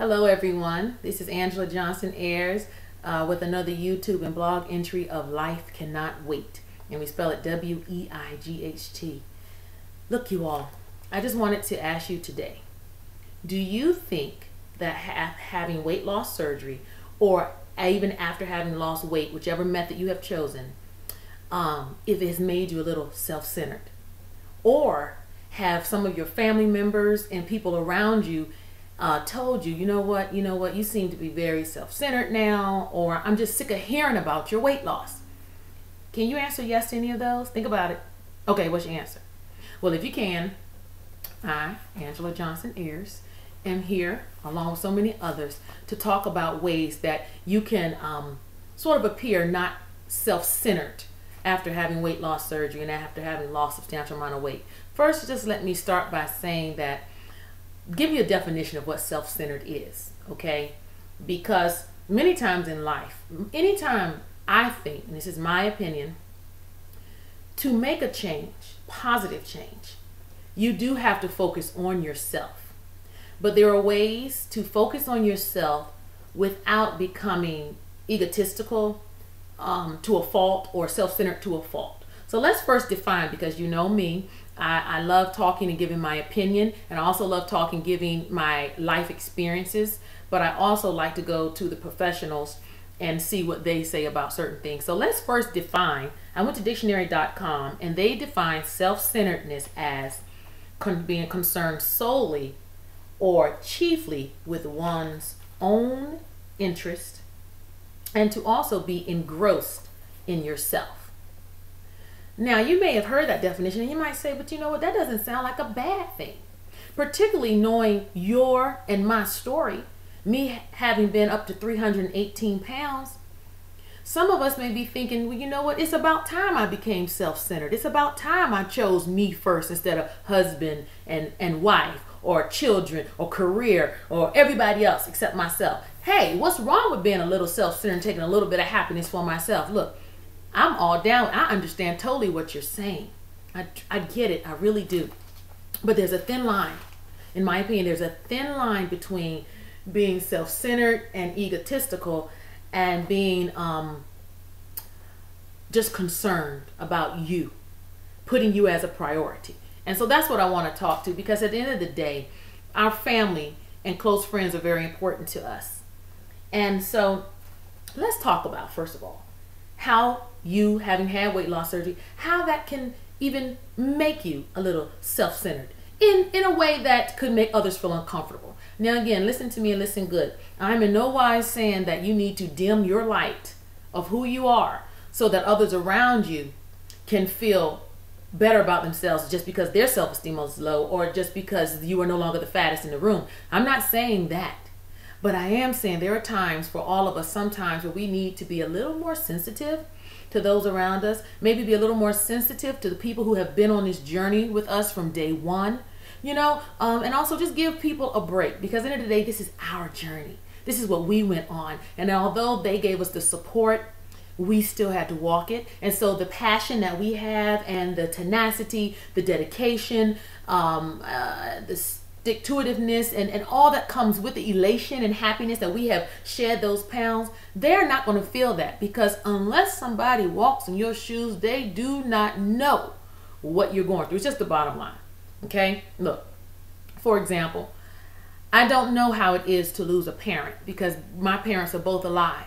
Hello everyone, this is Angela Johnson Ayers with another YouTube and blog entry of Life Cannot Wait, and we spell it W-E-I-G-H-T. Look you all, I just wanted to ask you today, do you think that having weight loss surgery, or even after having lost weight, whichever method you have chosen, if it has made you a little self-centered, or have some of your family members and people around you told you, you know what, you seem to be very self-centered now, or I'm just sick of hearing about your weight loss? Can you answer yes to any of those? Think about it. Okay, what's your answer? Well, if you can, I, Angela Johnson Ayers, am here along with so many others to talk about ways that you can sort of appear not self-centered after having weight loss surgery and after having lost a substantial amount of weight. First, just let me start by saying that, give you a definition of what self-centered is, okay? Because many times in life, anytime I think, and this is my opinion, to make a change, positive change, you do have to focus on yourself. But there are ways to focus on yourself without becoming egotistical to a fault, or self-centered to a fault. So let's first define, because you know me, I love talking and giving my opinion, and I also love talking, giving my life experiences, but I also like to go to the professionals and see what they say about certain things. So let's first define. I went to dictionary.com and they define self-centeredness as being concerned solely or chiefly with one's own interest, and to also be engrossed in yourself. Now, you may have heard that definition and you might say, but you know what, that doesn't sound like a bad thing. Particularly knowing your and my story, me having been up to 318 pounds, some of us may be thinking, well, you know what, it's about time I became self-centered. It's about time I chose me first instead of husband and wife, or children, or career, or everybody else except myself. Hey, what's wrong with being a little self-centered and taking a little bit of happiness for myself? Look, I'm all down. I understand totally what you're saying. I get it. I really do. But there's a thin line. In my opinion, there's a thin line between being self-centered and egotistical and being just concerned about you, putting you as a priority. And so that's what I want to talk to, because at the end of the day, our family and close friends are very important to us. And so let's talk about, first of all, how you, having had weight loss surgery, how that can even make you a little self-centered in a way that could make others feel uncomfortable. Now again, listen to me and listen good. I'm in no wise saying that you need to dim your light of who you are so that others around you can feel better about themselves just because their self-esteem is low, or just because you are no longer the fattest in the room. I'm not saying that. But I am saying there are times for all of us, sometimes, where we need to be a little more sensitive to those around us, maybe be a little more sensitive to the people who have been on this journey with us from day one, and also just give people a break, because at the end of the day, this is our journey. This is what we went on. And although they gave us the support, we still had to walk it. And so the passion that we have, and the tenacity, the dedication, the stick-to-itiveness, and all that comes with the elation and happiness that we have shed those pounds, they're not going to feel that, because unless somebody walks in your shoes, they do not know what you're going through. It's just the bottom line. Okay? Look, for example, I don't know how it is to lose a parent, because my parents are both alive.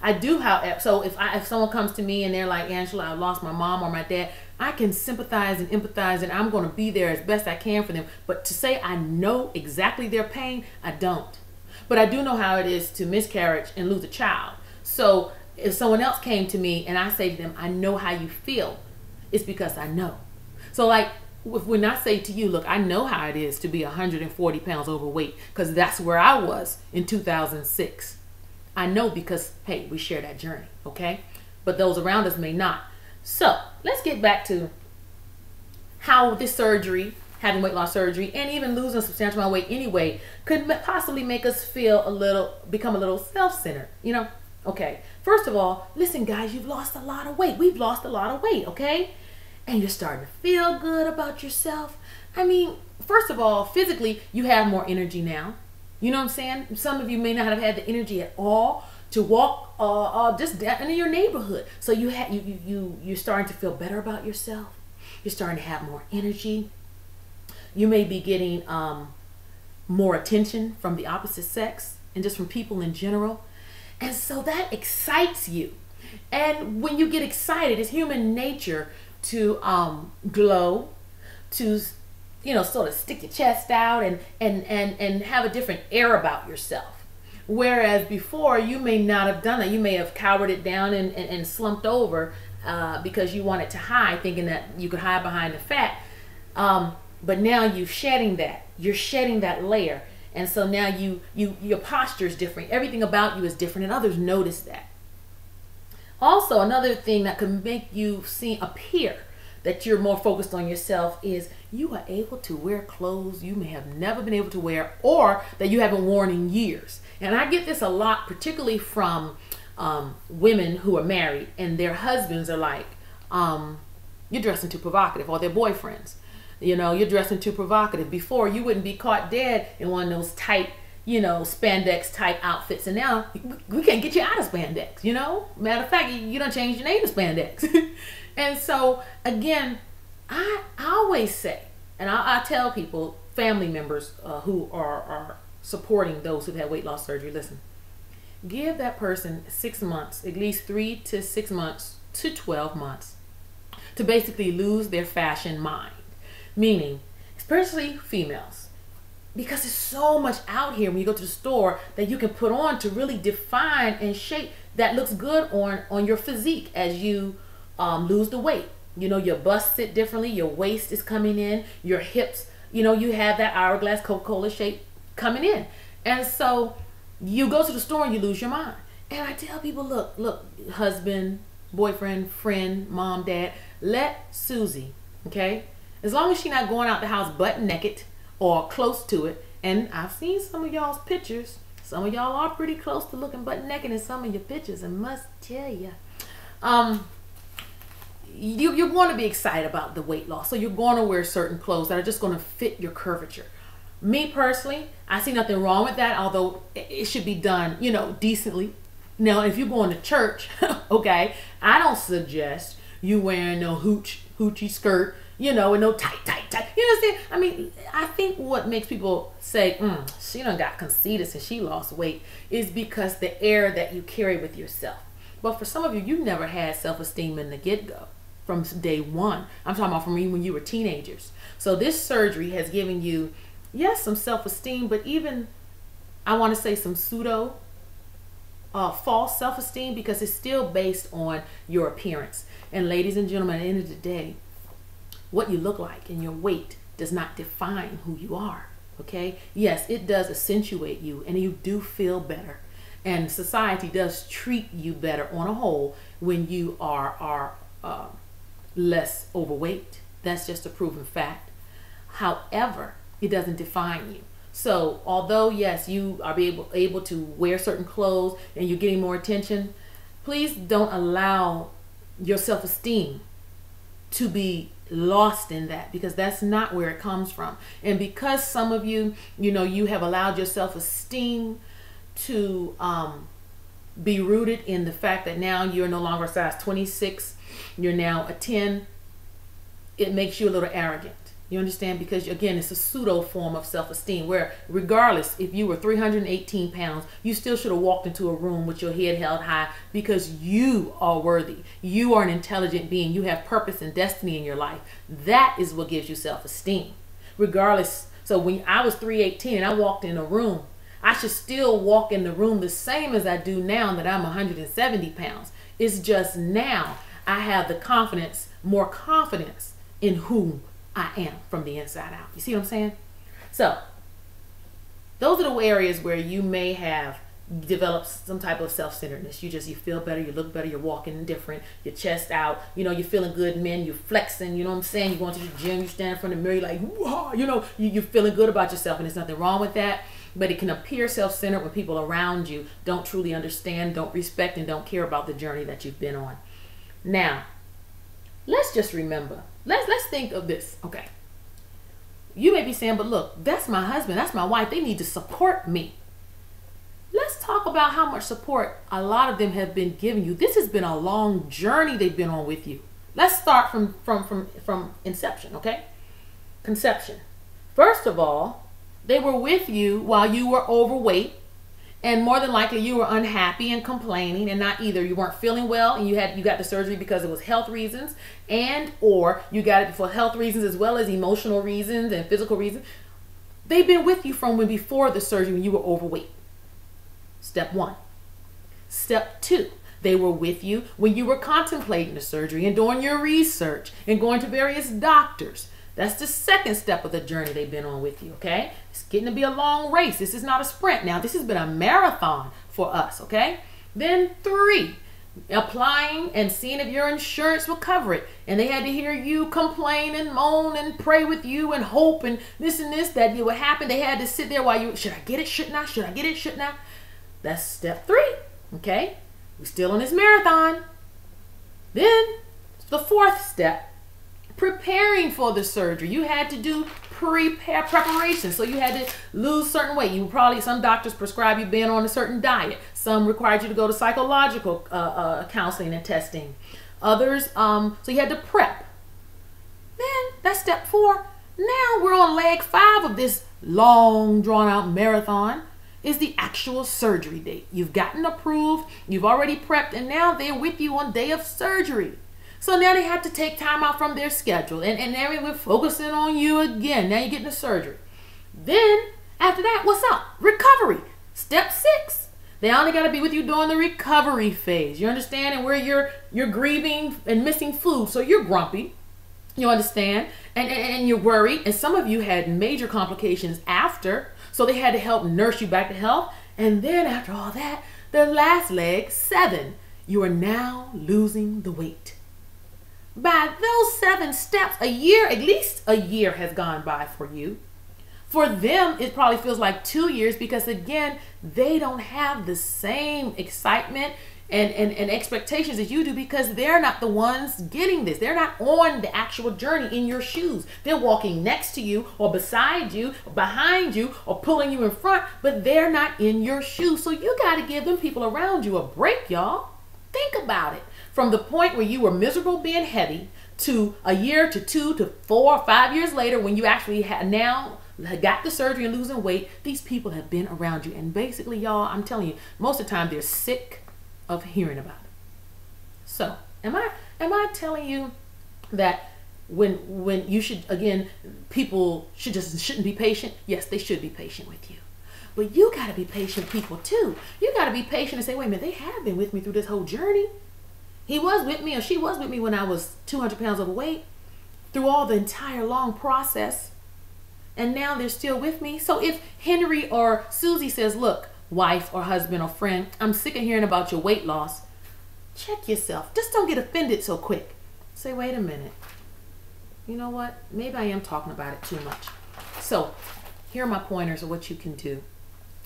I do, however, so if someone comes to me and they're like, Angela, I lost my mom or my dad, I can sympathize and empathize, and I'm going to be there as best I can for them. But to say I know exactly their pain, I don't. But I do know how it is to miscarriage and lose a child. So if someone else came to me and I say to them, I know how you feel, it's because I know. So like, when I say to you, look, I know how it is to be 140 pounds overweight, because that's where I was in 2006. I know, because, hey, we share that journey, okay? But those around us may not. So let's get back to how this surgery, having weight loss surgery, and even losing a substantial amount of weight anyway, could possibly make us feel become a little self-centered, Okay, first of all, listen, guys, you've lost a lot of weight. We've lost a lot of weight, okay? And you're starting to feel good about yourself. I mean, first of all, physically, you have more energy now. You know what I'm saying? Some of you may not have had the energy at all to walk just down in your neighborhood. So you're starting to feel better about yourself. You're starting to have more energy. You may be getting more attention from the opposite sex and just from people in general. And so that excites you. And when you get excited, it's human nature to glow, to sort of stick your chest out and have a different air about yourself. Whereas before, you may not have done that. You may have cowered it down and slumped over because you wanted to hide, thinking that you could hide behind the fat. But now you're shedding that. You're shedding that layer. And so now your posture is different. Everything about you is different, and others notice that. Also, another thing that can make you appear that you're more focused on yourself is you are able to wear clothes you may have never been able to wear, or that you haven't worn in years. And I get this a lot, particularly from women who are married and their husbands are like, you're dressing too provocative, or their boyfriends. You're dressing too provocative. Before, you wouldn't be caught dead in one of those tight, spandex type outfits. And now we can't get you out of spandex, Matter of fact, you done changed your name to spandex. And so, again, I always say, and I tell people, family members who are supporting those who've had weight loss surgery, listen, give that person 6 months, at least 3 to 6 months to 12 months to basically lose their fashion mind. Meaning, especially females, because there's so much out here when you go to the store that you can put on to really define and shape that looks good on your physique as you lose the weight. Your bust sit differently, your waist is coming in, your hips, you have that hourglass Coca-Cola shape coming in. And so you go to the store and you lose your mind. And I tell people, look, husband, boyfriend, friend, mom, dad, let Susie, okay? As long as she's not going out the house butt naked or close to it. And I've seen some of y'all's pictures. Some of y'all are pretty close to looking butt naked in some of your pictures, I must tell you. You're going to be excited about the weight loss. So you're going to wear certain clothes that are just going to fit your curvature. Me personally, I see nothing wrong with that, although it should be done, decently. Now, if you're going to church, okay, I don't suggest you wearing no hoochie skirt, and no tight. You understand? I mean, I think what makes people say, she done got conceited since she lost weight, is because the air that you carry with yourself. But for some of you never had self-esteem in the get-go from day one. I'm talking about from when you were teenagers. So this surgery has given you, yes, some self-esteem, but even, I want to say, some pseudo false self-esteem, because it's still based on your appearance. And ladies and gentlemen, at the end of the day, what you look like and your weight does not define who you are, okay? Yes, it does accentuate you, and you do feel better. And society does treat you better on a whole when you are less overweight. That's just a proven fact. However, it doesn't define you. So although, yes, you are able to wear certain clothes and you're getting more attention, please don't allow your self-esteem to be lost in that, because that's not where it comes from. And because some of you, you have allowed your self-esteem to be rooted in the fact that now you're no longer a size 26, you're now a 10, it makes you a little arrogant. You understand? Because again, it's a pseudo form of self-esteem where regardless if you were 318 pounds, you still should have walked into a room with your head held high, because you are worthy. You are an intelligent being. You have purpose and destiny in your life. That is what gives you self-esteem. Regardless. So when I was 318 and I walked in a room, I should still walk in the room the same as I do now that I'm 170 pounds. It's just now I have the confidence, more confidence in whom I am from the inside out. You see what I'm saying? So those are the areas where you may have developed some type of self-centeredness. You feel better, you look better, you're walking different, your chest out, you're feeling good, men, you're flexing, you know what I'm saying? You're going to the gym, you stand in front of the mirror, you're like, whoa, you're feeling good about yourself, and there's nothing wrong with that. But it can appear self-centered when people around you don't truly understand, don't respect, and don't care about the journey that you've been on. Now, let's just remember, let's think of this, okay? You may be saying, but look, that's my husband, that's my wife, they need to support me. talk about how much support a lot of them have been giving you. This has been a long journey they've been on with you. Let's start from inception, okay? Conception. First of all, they were with you while you were overweight, and more than likely you were unhappy and complaining, and not either you weren't feeling well and you got the surgery because it was health reasons, and or you got it for health reasons as well as emotional reasons and physical reasons. They've been with you from when before the surgery when you were overweight. Step one. Step two. They were with you when you were contemplating the surgery and doing your research and going to various doctors. That's the second step of the journey they've been on with you, okay? It's getting to be a long race. This is not a sprint now. This has been a marathon for us, okay? Then three, applying and seeing if your insurance will cover it. And they had to hear you complain and moan and pray with you and hope and this that it would happen. They had to sit there while you, should I get it? Shouldn't I? Should I get it? Shouldn't I? That's step three, okay? We're still on this marathon. Then the fourth step, preparing for the surgery. You had to do preparation. So you had to lose certain weight. You probably, some doctors prescribe you being on a certain diet. Some required you to go to psychological counseling and testing. Others, so you had to prep. Then that's step four. Now we're on leg 5 of this long drawn out marathon. Is the actual surgery date. You've gotten approved, you've already prepped, and now they're with you on day of surgery. So now they have to take time out from their schedule, and now we're focusing on you again. Now you're getting the surgery. Then, after that, what's up? Recovery. Step 6. They only got to be with you during the recovery phase. You understand? And where you're grieving and missing food, so you're grumpy. You understand? And you're worried. And some of you had major complications after. So they had to help nurse you back to health. And then after all that, the last leg, 7, you are now losing the weight. By those 7 steps, a year, at least a year has gone by for you. For them, it probably feels like 2 years because again, they don't have the same excitement and expectations as you do because they're not the ones getting this. They're not on the actual journey in your shoes. They're walking next to you or beside you or behind you or pulling you in front, but they're not in your shoes. So you got to give them people around you a break, y'all. Think about it. From the point where you were miserable being heavy to a year to 2 to 4 or 5 years later when you actually now got the surgery and losing weight, these people have been around you. And basically, y'all, I'm telling you, most of the time they're sick of hearing about it. So am I telling you that when you should, again, people shouldn't be patient? Yes, they should be patient with you. But you got to be patient people too. You got to be patient and say, wait a minute, they have been with me through this whole journey. He was with me or she was with me when I was 200 pounds overweight through all the entire long process. And now they're still with me. So if Henry or Susie says, look, wife or husband or friend, I'm sick of hearing about your weight loss. Check yourself. Just don't get offended so quick. Say, wait a minute. You know what? Maybe I am talking about it too much. So here are my pointers of what you can do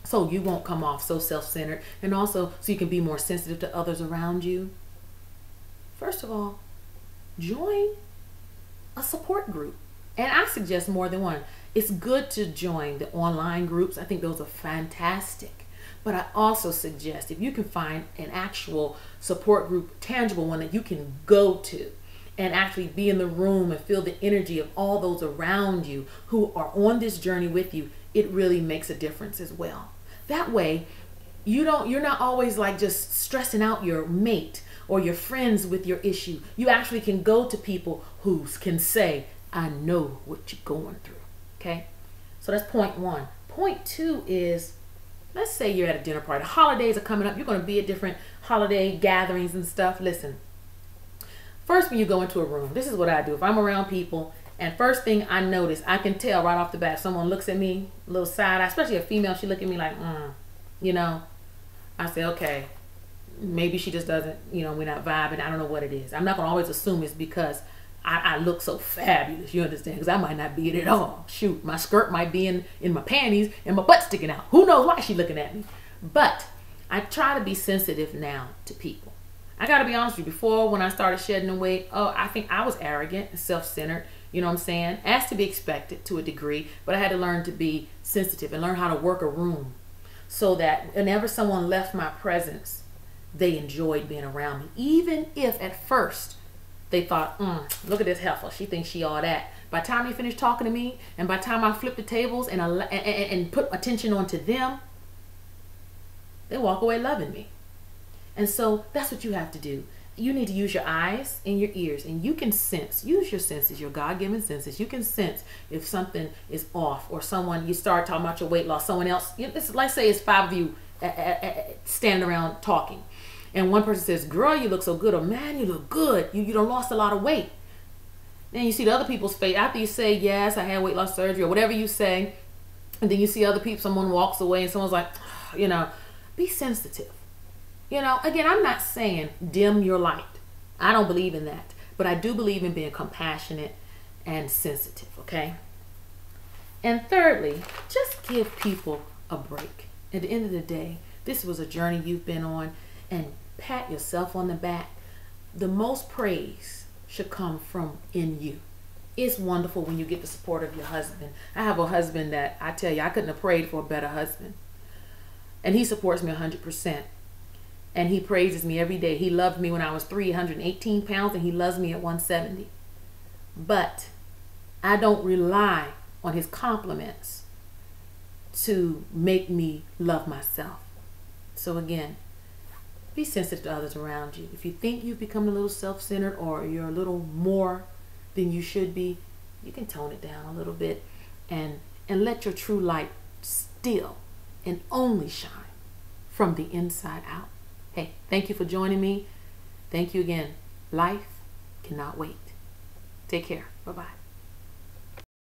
so you won't come off so self-centered and also so you can be more sensitive to others around you. First of all, join a support group. And I suggest more than one. It's good to join the online groups. I think those are fantastic. But I also suggest if you can find an actual support group, tangible one that you can go to and actually be in the room and feel the energy of all those around you who are on this journey with you, it really makes a difference as well. That way, you're not always like just stressing out your mate or your friends with your issue. You actually can go to people who can say, I know what you're going through, okay? So that's point 1. Point 2 is, let's say you're at a dinner party. Holidays are coming up. You're going to be at different holiday gatherings and stuff. Listen, first when you go into a room, this is what I do. If I'm around people and first thing I notice, I can tell right off the bat, someone looks at me, a little side eye, especially a female, she look at me like, you know, I say, okay, maybe she just doesn't, you know, we're not vibing. I don't know what it is. I'm not going to always assume it's because I look so fabulous, you understand? Because I might not be it at all. Shoot, my skirt might be in my panties and my butt sticking out. Who knows why she's looking at me? But I try to be sensitive now to people. I got to be honest with you. Before, when I started shedding the weight, I think I was arrogant and self-centered. You know what I'm saying? As to be expected to a degree. But I had to learn to be sensitive and learn how to work a room. so that whenever someone left my presence, they enjoyed being around me. Even if at first they thought, look at this heifer, she thinks she all that. By the time they finish talking to me, and by the time I flip the tables and put attention onto them, they walk away loving me. And so that's what you have to do. You need to use your eyes and your ears, and you can sense. Use your senses, your God-given senses. You can sense if something is off, or someone, you start talking about your weight loss, someone else, let's say it's 5 of you standing around talking, and one person says, girl, you look so good, or man, you look good, you done lost a lot of weight. Then you see the other people's face after you say, yes, I had weight loss surgery, or whatever you say, and then you see other people, someone walks away and someone's like, be sensitive. Again, I'm not saying dim your light. I don't believe in that. But I do believe in being compassionate and sensitive, okay? And thirdly, just give people a break. At the end of the day, this was a journey you've been on, and pat yourself on the back. The most praise should come from in you. It's wonderful when you get the support of your husband. I have a husband that I tell you, I couldn't have prayed for a better husband. And he supports me 100%. And he praises me every day. He loved me when I was 318 pounds, and he loves me at 170. But I don't rely on his compliments to make me love myself. So again, be sensitive to others around you. If you think you've become a little self-centered, or you're a little more than you should be, you can tone it down a little bit and let your true light still and only shine from the inside out. Hey, thank you for joining me. Thank you again. Life cannot wait. Take care. Bye-bye.